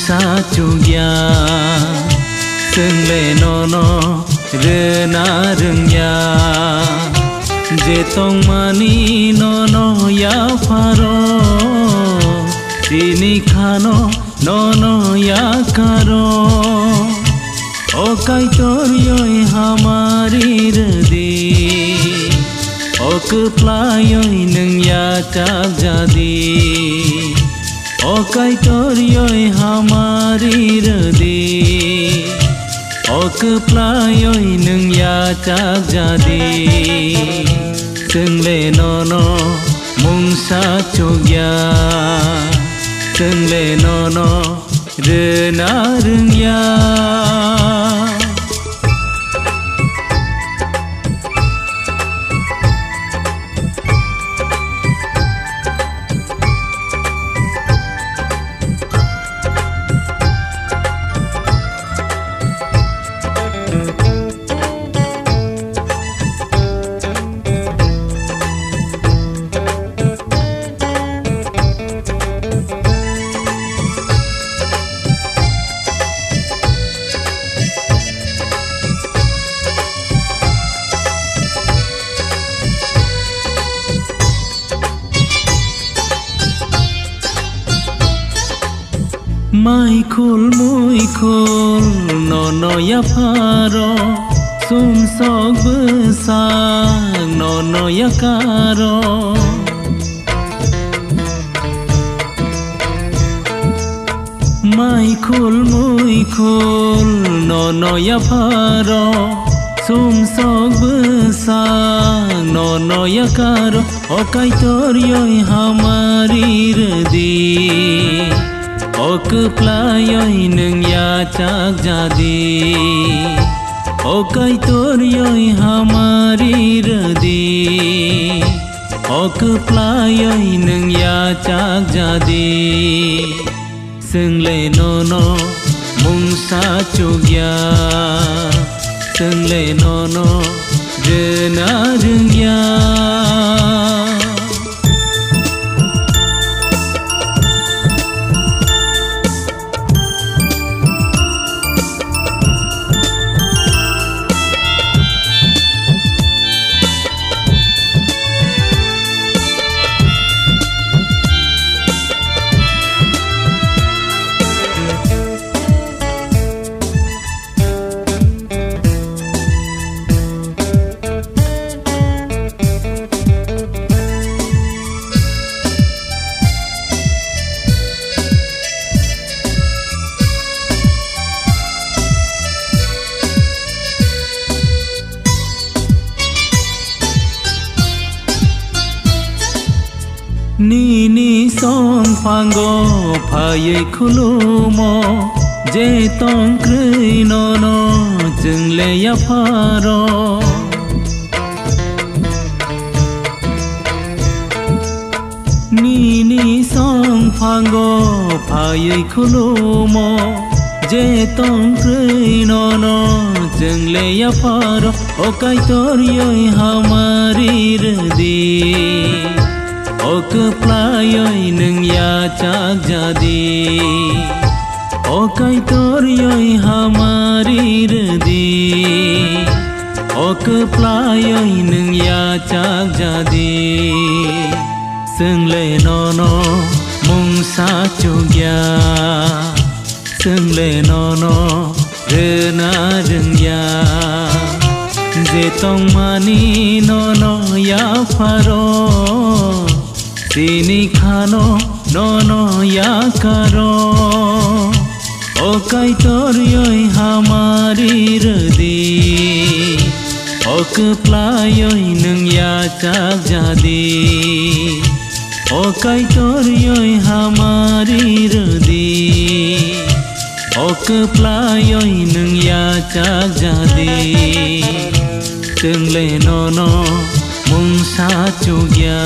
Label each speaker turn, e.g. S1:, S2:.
S1: sa chugya sừng lệ no rena rengya je tong mani no ya faro tini khano no ya karo o kai torioi hamari rdi o keplayoi neng ya tak jadi o kai torioi hamari rdi o keplayoi neng ya tak jadi sừng lệ no mung sa chogya sừng lệ no rena rengya mai khul mui khul no ya pharo sum sok bsa no ya karo mai khul mui khul no ya pharo sum sok bsa no ya karo o kai torioi hamari rdi o keplayoi neng ya tak jadi o kai torioi hamari rdi o keplayoi neng ya tak jadi sừng lệ no mung sa chogya sừng lệ no rena rengya ni song phango phai khulumo je tong krei no jeng le ya pharo ni song phango phai khulumo je tong krei no jeng le ya pharo o kai torioi hamari rdi o keplayoi neng ya tak jadi o kai torioi hamari rdi o keplayoi neng ya tak jadi sừng lệ no mung sa chogya sừng lệ no rena rengya je tong mani no ya faro tini khano no ya karo o kai torioi hamari rdi o keplayoi neng ya tak jadi o kai torioi hamari rdi o keplayoi neng ya tak jadi sừng lệ no mung sa chogya